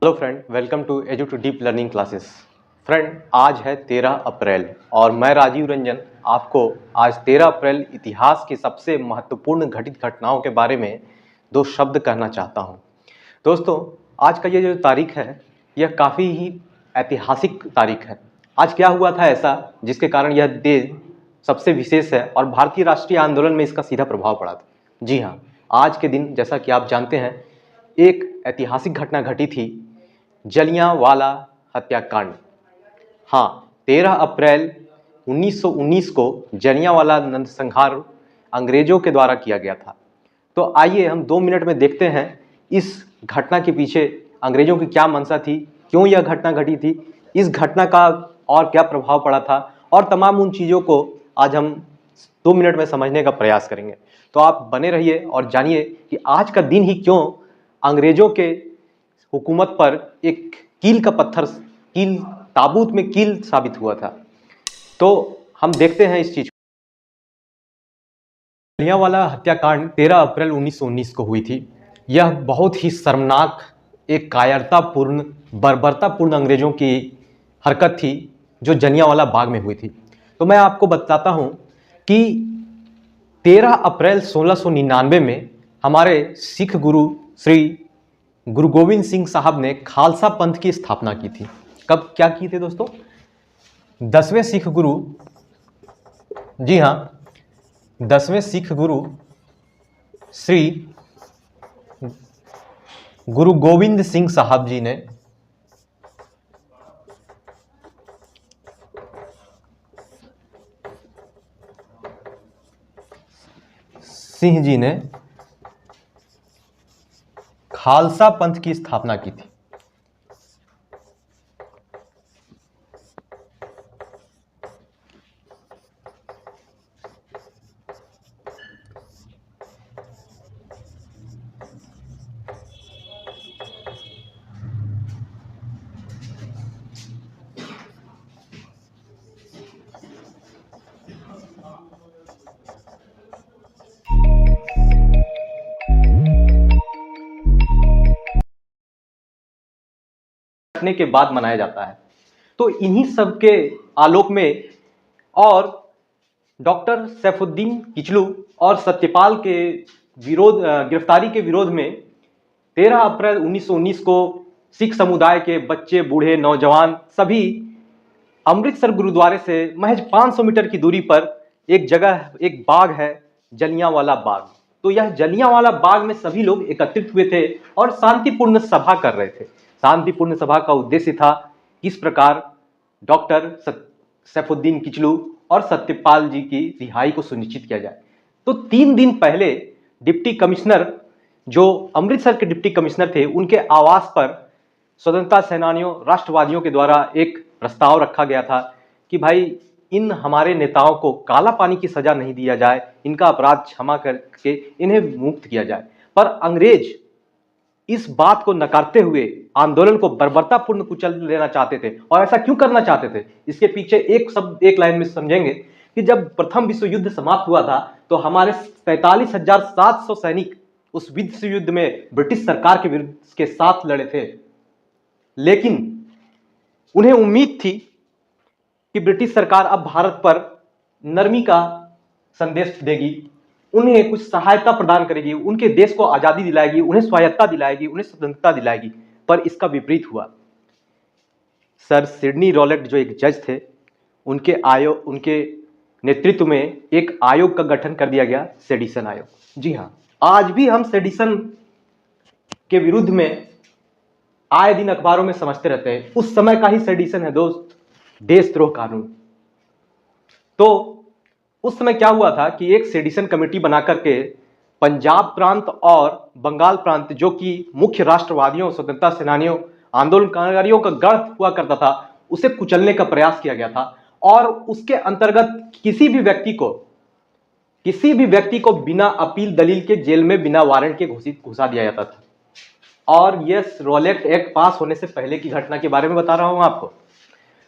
Hello friend, welcome to edu two deep learning classes. Friend, आज है 13 अप्रैल और मैं राजीव रंजन आपको आज 13 अप्रैल इतिहास की सबसे महत्वपूर्ण घटित घटनाओं के बारे में दो शब्द कहना चाहता हूं। दोस्तों, आज का ये जो तारीख है यह काफ़ी ही ऐतिहासिक तारीख है। आज क्या हुआ था ऐसा जिसके कारण यह दिन सबसे विशेष है और भारतीय राष्ट्रीय आंदोलन में इसका सीधा प्रभाव पड़ा था। जी हाँ, आज के दिन जैसा कि आप जानते हैं एक ऐतिहासिक घटना घटी थी, जलियांवाला हत्याकांड। हाँ, 13 अप्रैल 1919 को जलियांवाला नरसंहार अंग्रेजों के द्वारा किया गया था। तो आइए हम 2 मिनट में देखते हैं इस घटना के पीछे अंग्रेजों की क्या मंशा थी, क्यों यह घटना घटी थी, इस घटना का और क्या प्रभाव पड़ा था और तमाम उन चीज़ों को आज हम 2 मिनट में समझने का प्रयास करेंगे। तो आप बने रहिए और जानिए कि आज का दिन ही क्यों अंग्रेजों के हुकूमत पर एक कील का पत्थर, कील ताबूत में कील साबित हुआ था। तो हम देखते हैं इस चीज को। जलियांवाला हत्याकांड 13 अप्रैल 1919 को हुई थी। यह बहुत ही शर्मनाक, एक कायरतापूर्ण, बर्बरतापूर्ण अंग्रेजों की हरकत थी जो जलियांवाला बाग में हुई थी। तो मैं आपको बताता हूं कि 13 अप्रैल 1699 में हमारे सिख गुरु श्री गुरु गोविंद सिंह साहब ने खालसा पंथ की स्थापना की थी। कब क्या की थी दोस्तों? 10वें सिख गुरु, जी हां, 10वें सिख गुरु श्री गुरु गोविंद सिंह साहब जी ने खालसा पंथ की स्थापना की थी। के बाद मनाया जाता है। तो इन्हीं सब के आलोक में और डॉक्टर सैफुद्दीन किचलू और सत्यपाल के गिरफ्तारी के विरोध में 13 अप्रैल 1919 को सिख समुदाय के बच्चे, बूढ़े, नौजवान सभी अमृतसर गुरुद्वारे से महज 500 मीटर की दूरी पर एक जगह, एक बाग है, जलियांवाला बाग। तो यह जलियांवाला बाग में सभी लोग एकत्रित हुए थे और शांतिपूर्ण सभा कर रहे थे। शांतिपूर्ण सभा का उद्देश्य था किस प्रकार डॉक्टर सैफुद्दीन किचलू और सत्यपाल जी की रिहाई को सुनिश्चित किया जाए। तो 3 दिन पहले डिप्टी कमिश्नर, जो अमृतसर के डिप्टी कमिश्नर थे, उनके आवास पर स्वतंत्रता सेनानियों, राष्ट्रवादियों के द्वारा एक प्रस्ताव रखा गया था कि भाई इन हमारे नेताओं को काला पानी की सजा नहीं दिया जाए, इनका अपराध क्षमा करके इन्हें मुक्त किया जाए। पर अंग्रेज इस बात को नकारते हुए आंदोलन को बर्बरतापूर्ण कुचल लेना चाहते थे। और ऐसा क्यों करना चाहते थे, इसके पीछे एक शब्द, एक लाइन में समझेंगे कि जब प्रथम विश्व युद्ध समाप्त हुआ था तो हमारे 43,700 सैनिक उस विश्व युद्ध में ब्रिटिश सरकार के विरुद्ध के साथ लड़े थे। लेकिन उन्हें उम्मीद थी कि ब्रिटिश सरकार अब भारत पर नरमी का संदेश देगी, उन्हें कुछ सहायता प्रदान करेगी, उनके देश को आजादी दिलाएगी, उन्हें स्वायत्तता दिलाएगी, उन्हें स्वतंत्रता दिलाएगी। पर इसका विपरीत हुआ। सर सिडनी रॉलेट जो एक जज थे, उनके नेतृत्व में एक आयोग का गठन कर दिया गया, सेडिशन आयोग। जी हाँ, आज भी हम सेडिशन के विरुद्ध में आए दिन अखबारों में समझते रहते हैं। उस समय का ही सेडिशन है दोस्त, देशद्रोह कानून। तो उस समय क्या हुआ था कि एक सेडिशन कमेटी बना करके पंजाब प्रांत और बंगाल प्रांत, जो कि मुख्य राष्ट्रवादियों, स्वतंत्रता सेनानियों, आंदोलनकारियों का गढ़ हुआ करता था, उसे कुचलने का प्रयास किया गया था। और उसके अंतर्गत किसी भी व्यक्ति को बिना अपील दलील के जेल में बिना वारंट के घुसा दिया जाता था। और यह रॉलेट एक्ट पास होने से पहले की घटना के बारे में बता रहा हूं आपको।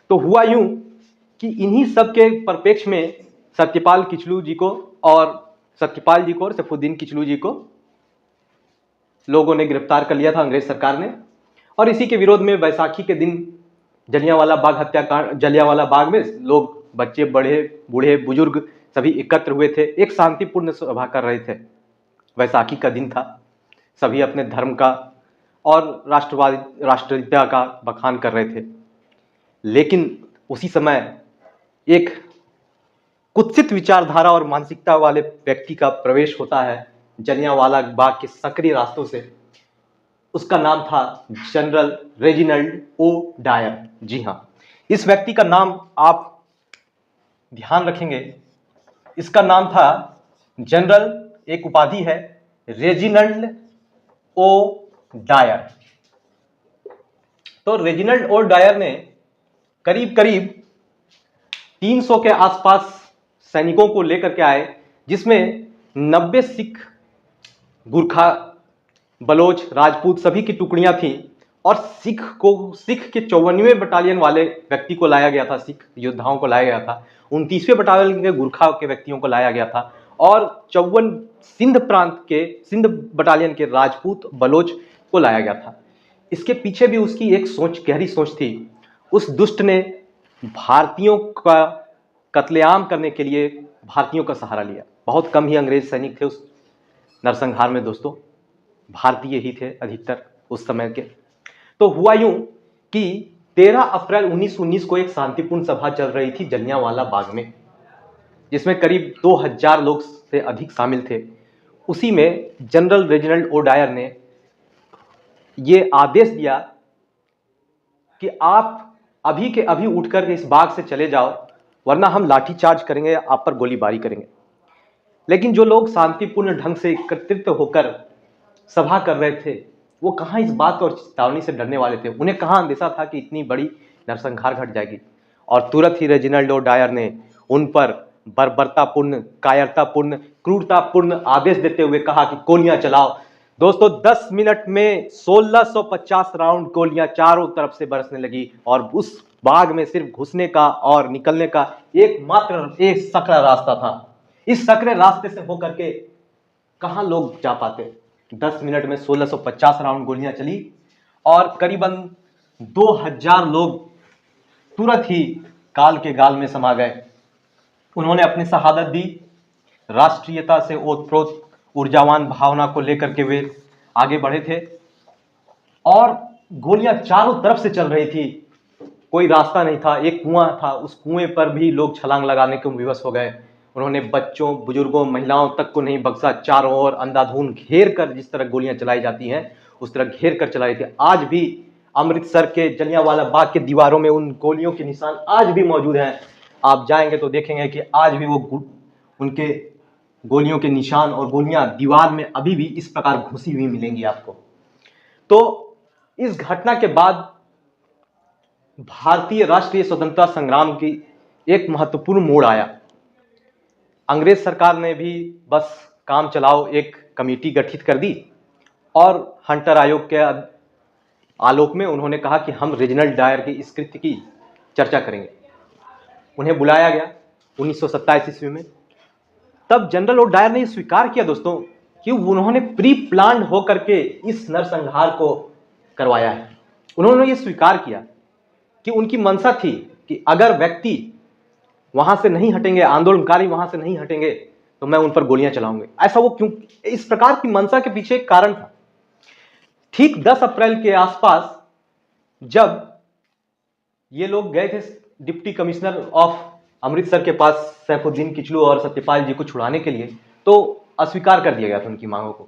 तो हुआ यूं कि इन्हीं सब के परिप्रेक्ष्य में सत्यपाल जी को और सैफुद्दीन किचलू जी को लोगों ने गिरफ्तार कर लिया था, अंग्रेज सरकार ने। और इसी के विरोध में बैसाखी के दिन जलियांवाला बाग हत्याकांड, जलियांवाला बाग में लोग, बच्चे, बड़े, बूढ़े, बुजुर्ग सभी एकत्र हुए थे, एक शांतिपूर्ण सभा कर रहे थे। बैसाखी का दिन था, सभी अपने धर्म का और राष्ट्रीयता का बखान कर रहे थे। लेकिन उसी समय एक कुत्सित विचारधारा और मानसिकता वाले व्यक्ति का प्रवेश होता है जलियांवाला बाग के सक्रिय रास्तों से। उसका नाम था जनरल रेजिनाल्ड ओ डायर। जी हाँ, इस व्यक्ति का नाम आप ध्यान रखेंगे, इसका नाम था जनरल, एक उपाधि है, रेजिनाल्ड ओ डायर। तो रेजिनाल्ड ओ डायर ने करीब करीब 300 के आसपास सैनिकों को लेकर के आए, जिसमें 90 सिख, गुरखा, बलोच, राजपूत सभी की टुकड़ियां थीं, और सिख के 54वें बटालियन वाले व्यक्ति को लाया गया था, सिख योद्धाओं को लाया गया था, 29वें बटालियन के गुरखा के व्यक्तियों को लाया गया था, और 54 सिंध बटालियन के राजपूत, बलोच को लाया गया था। इसके पीछे भी उसकी एक सोच, गहरी सोच थी। उस दुष्ट ने भारतीयों का कत्लेआम करने के लिए भारतीयों का सहारा लिया। बहुत कम ही अंग्रेज सैनिक थे उस नरसंहार में दोस्तों, भारतीय ही थे अधिकतर उस समय के। तो हुआ यूं कि 13 अप्रैल 1919 को एक शांतिपूर्ण सभा चल रही थी जलियांवाला बाग में, जिसमें करीब 2000 लोग से अधिक शामिल थे। उसी में जनरल रेजिनाल्ड ओ डायर ने ये आदेश दिया कि आप अभी के अभी उठकर इस बाग से चले जाओ, वरना हम लाठीचार्ज करेंगे, आप पर गोलीबारी करेंगे। लेकिन जो लोग शांतिपूर्ण ढंग से एकत्रित होकर सभा कर रहे थे, वो कहाँ इस बात और चेतावनी से डरने वाले थे। उन्हें कहाँ अंदेशा था कि इतनी बड़ी नरसंहार घट जाएगी। और तुरंत ही रेजिनाल्ड ओ डायर ने उन पर बर्बरतापूर्ण, कायरतापूर्ण, क्रूरतापूर्ण आदेश देते हुए कहा कि गोलियां चलाओ। दोस्तों 10 मिनट में 1650 राउंड गोलियां चारों तरफ से बरसने लगी, और उस बाग में सिर्फ घुसने का और निकलने का एकमात्र एक सकरा रास्ता था। इस सकरे रास्ते से होकर के कहां लोग जा पाते। 10 मिनट में 1650 राउंड गोलियां चली, और करीबन 2000 लोग तुरंत ही काल के गाल में समा गए। उन्होंने अपनी शहादत दी। राष्ट्रीयता से ओतप्रोत ऊर्जावान भावना को लेकर के वे आगे बढ़े थे, और गोलियां चारों तरफ से चल रही थी। कोई रास्ता नहीं था, एक कुआं था, उस कुएं पर भी लोग छलांग लगाने को विवश हो गए। उन्होंने बच्चों, बुजुर्गों, महिलाओं तक को नहीं बख्शा। चारों ओर अंधाधुंध घेर कर, जिस तरह गोलियां चलाई जाती हैं उस तरह घेर कर चलाई थी। आज भी अमृतसर के जलियांवाला बाग के दीवारों में उन गोलियों के निशान आज भी मौजूद हैं। आप जाएंगे तो देखेंगे कि आज भी वो उनके गोलियों के निशान और गोलियां दीवार में अभी भी इस प्रकार घुसी हुई मिलेंगी आपको। तो इस घटना के बाद भारतीय राष्ट्रीय स्वतंत्रता संग्राम की एक महत्वपूर्ण मोड़ आया। अंग्रेज सरकार ने भी बस काम चलाओ एक कमेटी गठित कर दी, और हंटर आयोग के आलोक में उन्होंने कहा कि हम रेजिनाल्ड डायर की इस कृत्य की चर्चा करेंगे। उन्हें बुलाया गया 1927 ईस्वी में। तब जनरल ओ डायर ने स्वीकार किया दोस्तों कि उन्होंने प्री प्लान्ड होकर के इस नरसंहार को करवाया है। उन्होंने ये स्वीकार किया कि उनकी मंशा थी कि अगर व्यक्ति वहां से नहीं हटेंगे, आंदोलनकारी वहां से नहीं हटेंगे, तो मैं उन पर गोलियां चलाऊंगा। ऐसा वो क्यों, इस प्रकार की मंशा के पीछे एक कारण था। ठीक 10 अप्रैल के आसपास जब ये लोग गए थे डिप्टी कमिश्नर ऑफ अमृतसर के पास सैफुद्दीन किचलू और सत्यपाल जी को छुड़ाने के लिए, तो अस्वीकार कर दिया गया था उनकी मांगों को।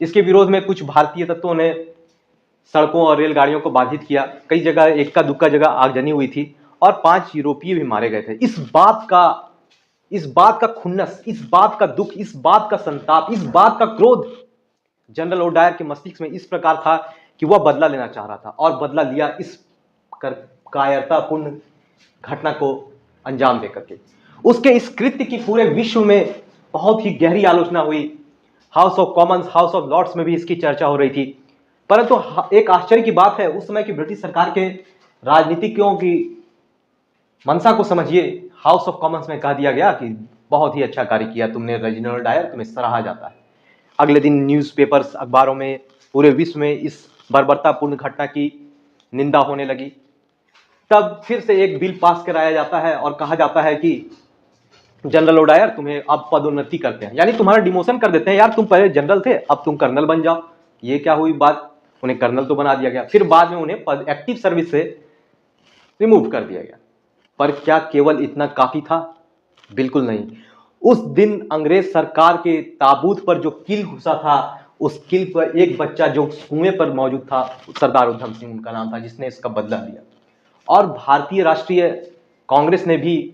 इसके विरोध में कुछ भारतीय तत्वों ने सड़कों और रेलगाड़ियों को बाधित किया। कई जगह इक्का दुक्का जगह आगजनी हुई थी, और 5 यूरोपीय भी मारे गए थे। इस बात का खुन्नस, इस बात का दुख, इस बात का संताप, इस बात का क्रोध जनरल ओ डायर के मस्तिष्क में इस प्रकार था कि वह बदला लेना चाह रहा था, और बदला लिया इस कायरतापूर्ण घटना को अंजाम देकर के। उसके इस कृत्य की पूरे विश्व में बहुत ही गहरी आलोचना हुई। House of Commons, House of Lords में भी इसकी चर्चा हो रही थी। परंतु एक आश्चर्य की बात है, उस समय की ब्रिटिश सरकार के राजनीतिज्ञों की मंशा को समझिए। हाउस ऑफ कॉमन्स में कह दिया गया कि बहुत ही अच्छा कार्य किया तुमने रेजिनाल्ड डायर, तुम्हें सराहा जाता है। अगले दिन न्यूज़पेपर्स, अखबारों में पूरे विश्व में इस बर्बरतापूर्ण घटना की निंदा होने लगी। तब फिर से एक बिल पास कराया जाता है और कहा जाता है कि जनरल ओडायर तुम्हें अब पदोन्नति करते हैं, यानी तुम्हारा डिमोशन कर देते हैं। यार तुम पहले जनरल थे, अब तुम कर्नल बन जाओ। ये क्या हुई बात, उन्हें कर्नल तो बना दिया गया, फिर बाद में उन्हें एक्टिव सर्विस से रिमूव कर दिया गया। पर क्या केवल इतना काफी था? बिल्कुल नहीं। उस दिन अंग्रेज सरकार के ताबूत पर जो किल घुसा था, उस किल पर एक बच्चा जो कुएं पर मौजूद था, सरदार उधम सिंह उनका नाम था, जिसने इसका बदला लिया। और भारतीय राष्ट्रीय कांग्रेस ने भी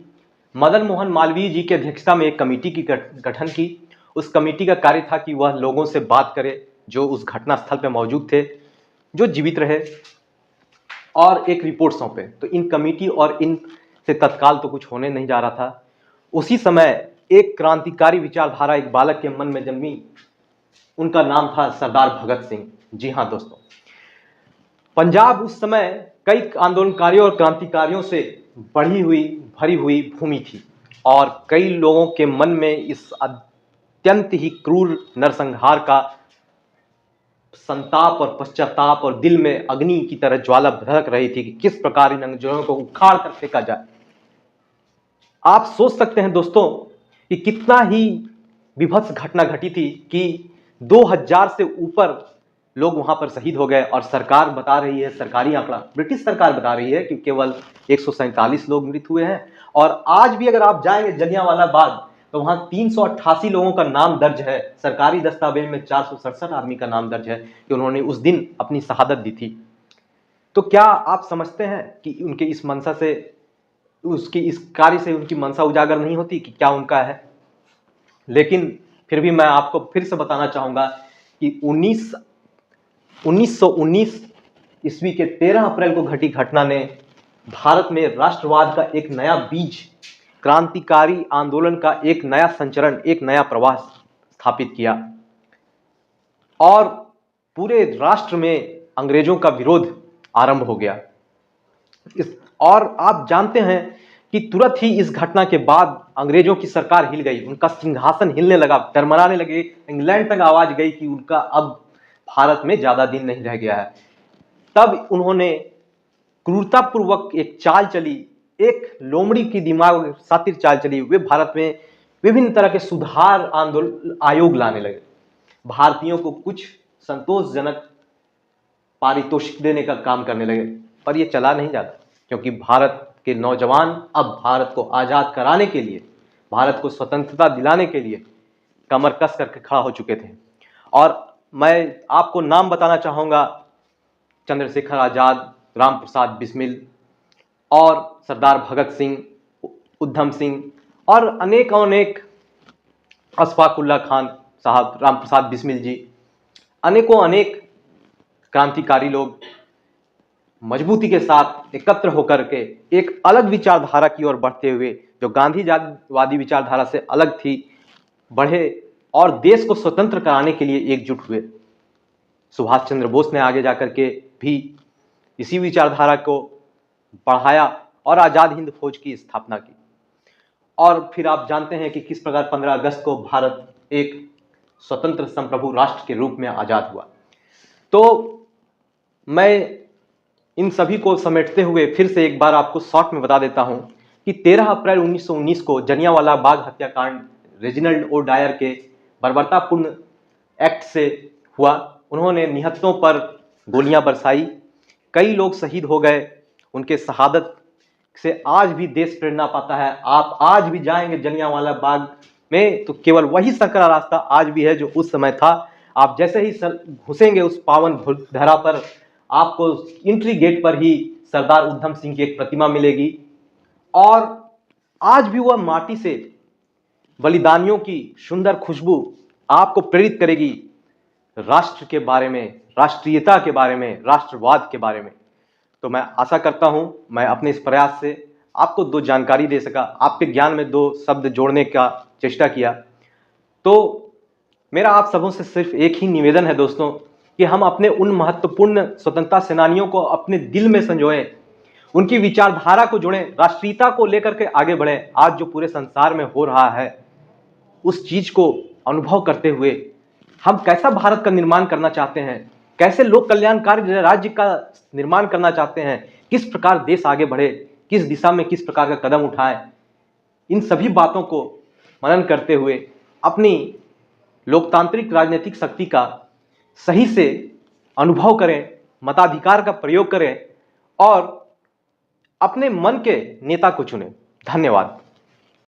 मदन मोहन मालवीय जी की अध्यक्षता में एक कमेटी की गठन की। उस कमेटी का कार्य था कि वह लोगों से बात करे जो उस घटना स्थल पर मौजूद थे, जो जीवित रहे, और एक रिपोर्ट सौंपे। तो इन कमेटी और इन से तत्काल तो कुछ होने नहीं जा रहा था। उसी समय एक क्रांतिकारी विचारधारा एक बालक के मन में जन्मी। उनका नाम था सरदार भगत सिंह। जी हाँ दोस्तों, पंजाब उस समय कई आंदोलनकारियों और क्रांतिकारियों से भरी हुई भूमि थी, और कई लोगों के मन में इस अत्यंत ही क्रूर नरसंहार का संताप और पश्चाताप और दिल में अग्नि की तरह ज्वाला भड़क रही थी कि किस प्रकार इन अंग्रेजों को उखाड़ कर फेंका जाए। आप सोच सकते हैं दोस्तों कि कितना ही विभत्स घटना घटी थी कि 2000 से ऊपर लोग वहां पर शहीद हो गए, और सरकार बता रही है, सरकारी आंकड़ा, ब्रिटिश सरकार बता रही है कि केवल 147 लोग मृत हुए हैं। और आज भी अगर आप जाएंगे जलियांवाला बाग, तो वहां 388 लोगों का नाम दर्ज है। सरकारी दस्तावेज में 467 आदमी का नाम दर्ज है कि उन्होंने उस दिन अपनी शहादत दी थी। तो क्या आप समझते हैं कि उनके इस मंशा से, उसकी इस कार्य से उनकी मंशा उजागर नहीं होती कि क्या उनका है? लेकिन फिर भी मैं आपको फिर से बताना चाहूंगा कि 1919 ईस्वी के 13 अप्रैल को घटी घटना ने भारत में राष्ट्रवाद का एक नया बीज, क्रांतिकारी आंदोलन का एक नया संचरण, एक नया प्रवाह स्थापित किया, और पूरे राष्ट्र में अंग्रेजों का विरोध आरंभ हो गया। और आप जानते हैं कि तुरंत ही इस घटना के बाद अंग्रेजों की सरकार हिल गई, उनका सिंहासन हिलने लगा, डरमराने लगे। इंग्लैंड तक आवाज गई कि उनका अब भारत में ज्यादा दिन नहीं रह गया है। तब उन्होंने क्रूरतापूर्वक एक चाल चली, एक लोमड़ी की दिमाग सातिर चाल चली। वे भारत में विभिन्न तरह के सुधार आंदोलन आयोग लाने लगे, भारतीयों को कुछ संतोषजनक पारितोषिक देने का काम करने लगे। पर यह चला नहीं जाता, क्योंकि भारत के नौजवान अब भारत को आजाद कराने के लिए, भारत को स्वतंत्रता दिलाने के लिए कमर कस करके खड़ा हो चुके थे। और मैं आपको नाम बताना चाहूंगा, चंद्रशेखर आजाद, राम प्रसाद बिस्मिल और सरदार भगत सिंह, उधम सिंह और अनेक अशफाकुल्ला खान साहब, राम प्रसाद बिस्मिल जी, अनेक क्रांतिकारी लोग मजबूती के साथ एकत्र होकर के एक अलग विचारधारा की ओर बढ़ते हुए, जो गांधीवादी विचारधारा से अलग थी, बढ़े और देश को स्वतंत्र कराने के लिए एकजुट हुए। सुभाष चंद्र बोस ने आगे जाकर के भी इसी विचारधारा को बढ़ाया और आजाद हिंद फौज की स्थापना की। और फिर आप जानते हैं कि किस प्रकार 15 अगस्त को भारत एक स्वतंत्र संप्रभु राष्ट्र के रूप में आजाद हुआ। तो मैं इन सभी को समेटते हुए फिर से एक बार आपको शॉर्ट में बता देता हूं कि 13 अप्रैल 1919 को जलियांवाला बाग हत्याकांड रेजिनाल्ड ओ डायर के बर्बरतापूर्ण एक्ट से हुआ। उन्होंने निहत्तों पर गोलियां बरसाई, कई लोग शहीद हो गए। उनके शहादत से आज भी देश प्रेरणा पाता है। आप आज भी जाएंगे जलियांवाला बाग में तो केवल वही संकरा रास्ता आज भी है जो उस समय था। आप जैसे ही घुसेंगे उस पावन धरा पर, आपको एंट्री गेट पर ही सरदार उधम सिंह की एक प्रतिमा मिलेगी, और आज भी वह माटी से बलिदानियों की सुंदर खुशबू आपको प्रेरित करेगी राष्ट्र के बारे में, राष्ट्रीयता के बारे में, राष्ट्रवाद के बारे में। तो मैं आशा करता हूं मैं अपने इस प्रयास से आपको 2 जानकारी दे सका, आपके ज्ञान में 2 शब्द जोड़ने का चेष्टा किया। तो मेरा आप सबों से सिर्फ एक ही निवेदन है दोस्तों कि हम अपने उन महत्वपूर्ण स्वतंत्रता सेनानियों को अपने दिल में संजोएं, उनकी विचारधारा को जोड़ें, राष्ट्रीयता को लेकर के आगे बढ़ें। आज जो पूरे संसार में हो रहा है उस चीज को अनुभव करते हुए हम कैसा भारत का निर्माण करना चाहते हैं, कैसे लोक कल्याणकारी राज्य का निर्माण करना चाहते हैं, किस प्रकार देश आगे बढ़े, किस दिशा में किस प्रकार का कदम उठाएं, इन सभी बातों को मनन करते हुए अपनी लोकतांत्रिक राजनीतिक शक्ति का सही से अनुभव करें, मताधिकार का प्रयोग करें और अपने मन के नेता को चुनें। धन्यवाद।